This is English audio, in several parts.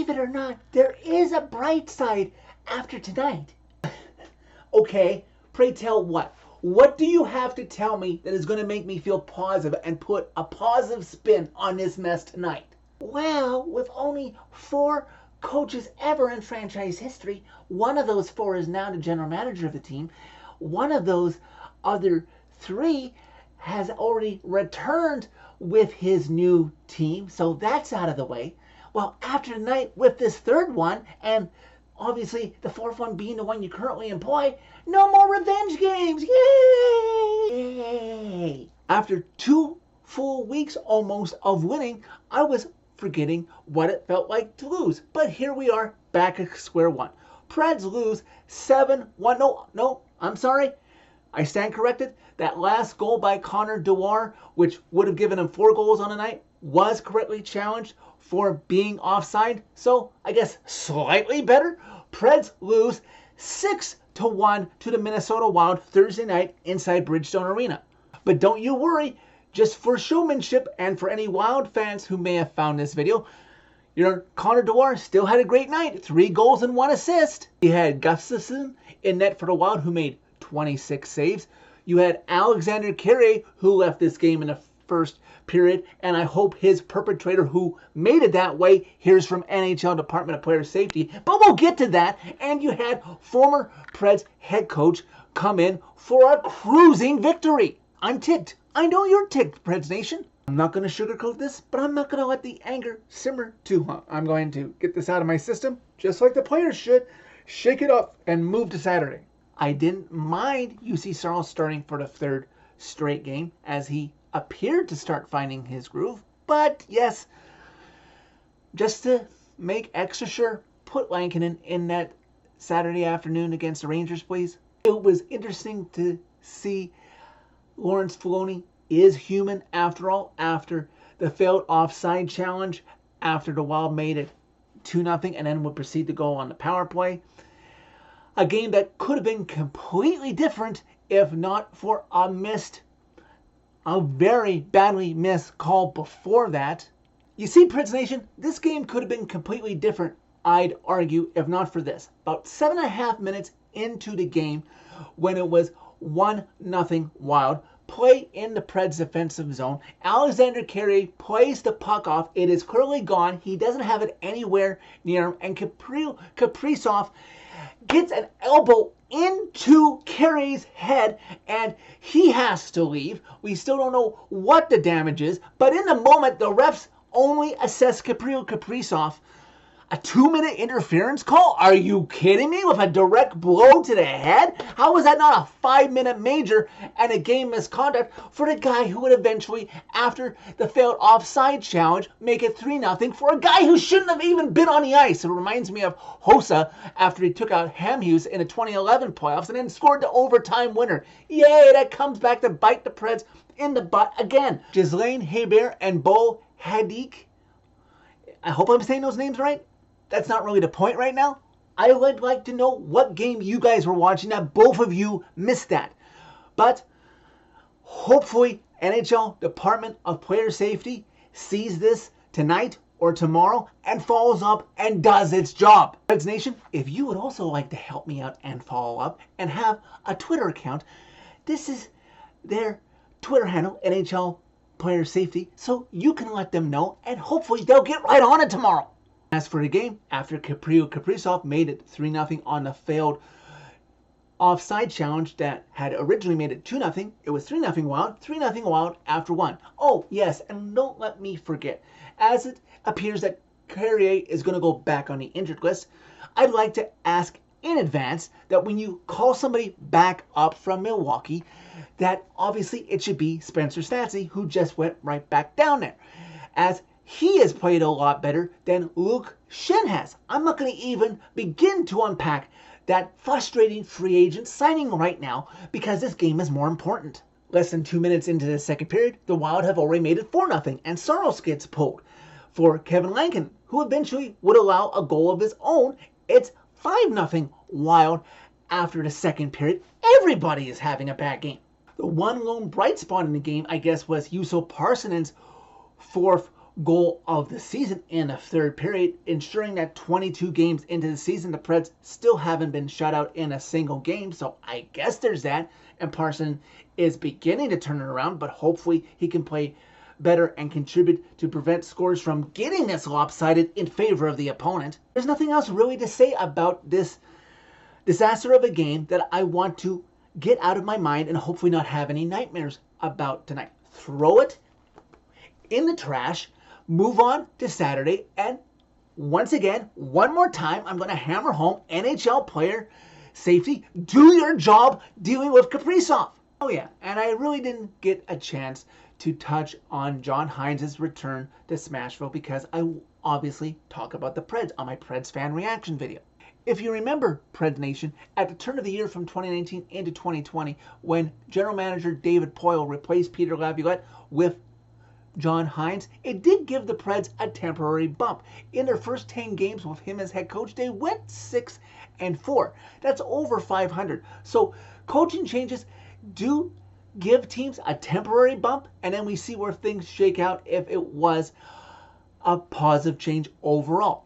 believe it or not, there is a bright side after tonight. Okay, pray tell what? What do you have to tell me that is going to make me feel positive and put a positive spin on this mess tonight? Well, with only 4 coaches ever in franchise history, one of those 4 is now the general manager of the team. One of those other 3 has already returned with his new team, so that's out of the way. Well, after tonight with this 3rd one, and obviously the 4th one being the one you currently employ, no more revenge games! Yay! After 2 full weeks almost of winning, I was forgetting what it felt like to lose. But here we are, back at square one. Preds lose 7-1. No, I'm sorry. I stand corrected. That last goal by Connor Dewar, which would have given him 4 goals on the night, was correctly challenged for being offside. So I guess slightly better. Preds lose 6-1 to the Minnesota Wild Thursday night inside Bridgestone Arena. But don't you worry, just for showmanship and for any Wild fans who may have found this video, Connor Dewar still had a great night. 3 goals and 1 assist. He had Gustafsson in net for the Wild, who made 26 saves. You had Alexander Kirill, who left this game in the first period, and I hope his perpetrator who made it that way hears from NHL Department of Player Safety, but we'll get to that. And you had former Preds head coach come in for a cruising victory. I'm ticked. I know you're ticked, Preds Nation. I'm not going to sugarcoat this, but I'm not going to let the anger simmer too long. I'm going to get this out of my system, just like the players should, shake it up, and move to Saturday. I didn't mind UC Saros starting for the 3rd straight game, as he appeared to start finding his groove. But yes, just to make extra sure, put Lankinen in that Saturday afternoon against the Rangers, please. It was interesting to see Lawrence Filoni is human after all, after the failed offside challenge, after the Wild made it 2-0 and then would proceed to go on the power play. A game that could have been completely different if not for a very badly missed call before that. You see, Preds Nation, this game could have been completely different, I'd argue, if not for this. About 7.5 minutes into the game, when it was 1-0 Wild, play in the Preds defensive zone. Alexander Kirill plays the puck off. It is clearly gone. He doesn't have it anywhere near him. And Kaprisov gets an elbow into Kirill's head, and he has to leave. We still don't know what the damage is, but in the moment, the refs only assess Kaprisov. A 2-minute interference call? Are you kidding me? With a direct blow to the head? How was that not a 5-minute major and a game misconduct for the guy who would eventually, after the failed offside challenge, make it 3-0 for a guy who shouldn't have even been on the ice? It reminds me of Hossa after he took out Hamhuis in the 2011 playoffs and then scored the overtime winner. Yay, that comes back to bite the Preds in the butt again. Ghislaine Hebert and Bo Hadik. I hope I'm saying those names right. That's not really the point right now. I would like to know what game you guys were watching that both of you missed that. But hopefully NHL Department of Player Safety sees this tonight or tomorrow and follows up and does its job. Preds Nation, if you would also like to help me out and follow up and have a Twitter account, this is their Twitter handle, NHL Player Safety, so you can let them know and hopefully they'll get right on it tomorrow. As for the game, after Kaprizov made it 3-0 on the failed offside challenge that had originally made it 2-0, it was 3-0 Wild, 3-0 Wild after 1. Oh, yes, and don't let me forget, as it appears that Carrier is going to go back on the injured list, I'd like to ask in advance that when you call somebody back up from Milwaukee, that obviously it should be Spencer Stastny, who just went right back down there, as he has played a lot better than Luke Schenn has. I'm not going to even begin to unpack that frustrating free agent signing right now because this game is more important. Less than 2 minutes into the second period, the Wild have already made it 4-0, and Saros gets pulled for Kevin Lankinen, who eventually would allow a goal of his own. It's 5-0 Wild after the second period. Everybody is having a bad game. The one lone bright spot in the game, I guess, was Juuso Parsonen's 4th goal of the season in the third period, ensuring that 22 games into the season, the Preds still haven't been shut out in a single game. So I guess there's that. And Parson is beginning to turn it around, but hopefully he can play better and contribute to prevent scores from getting this lopsided in favor of the opponent. There's nothing else really to say about this disaster of a game that I want to get out of my mind and hopefully not have any nightmares about tonight. Throw it in the trash, move on to Saturday, and once again, one more time, I'm going to hammer home NHL player safety. Do your job dealing with Kaprisov. Oh yeah, and I really didn't get a chance to touch on John Hines' return to Smashville because I obviously talk about the Preds on my Preds fan reaction video. If you remember, Preds Nation, at the turn of the year from 2019 into 2020, when General Manager David Poile replaced Peter Laviolette with John Hines, it did give the Preds a temporary bump. In their first 10 games with him as head coach, they went 6-4. That's over 500. So coaching changes do give teams a temporary bump, and then we see where things shake out if it was a positive change overall.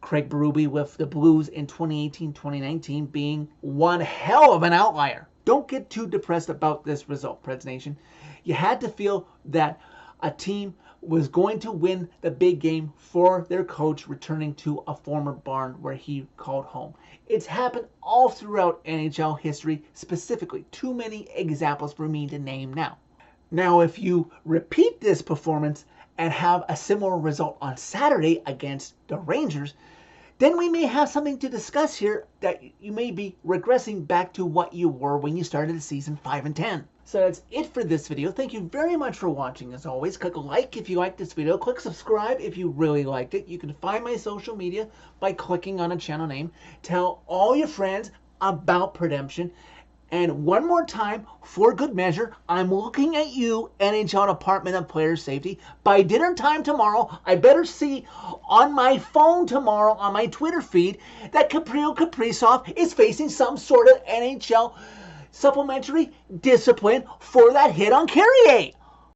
Craig Berube with the Blues in 2018-2019 being one hell of an outlier. Don't get too depressed about this result, Preds Nation. You had to feel that a team was going to win the big game for their coach returning to a former barn where he called home. It's happened all throughout NHL history, specifically. Too many examples for me to name now. Now, if you repeat this performance and have a similar result on Saturday against the Rangers, then we may have something to discuss here that you may be regressing back to what you were when you started the season 5-10. So that's it for this video. Thank you very much for watching. As always, click like if you liked this video. Click subscribe if you really liked it. You can find my social media by clicking on a channel name. Tell all your friends about Predemption. And one more time, for good measure, I'm looking at you, NHL Department of Player Safety. By dinner time tomorrow, I better see on my phone tomorrow, on my Twitter feed, that Kirill Kaprisov is facing some sort of NHL supplementary discipline for that hit on Kirill.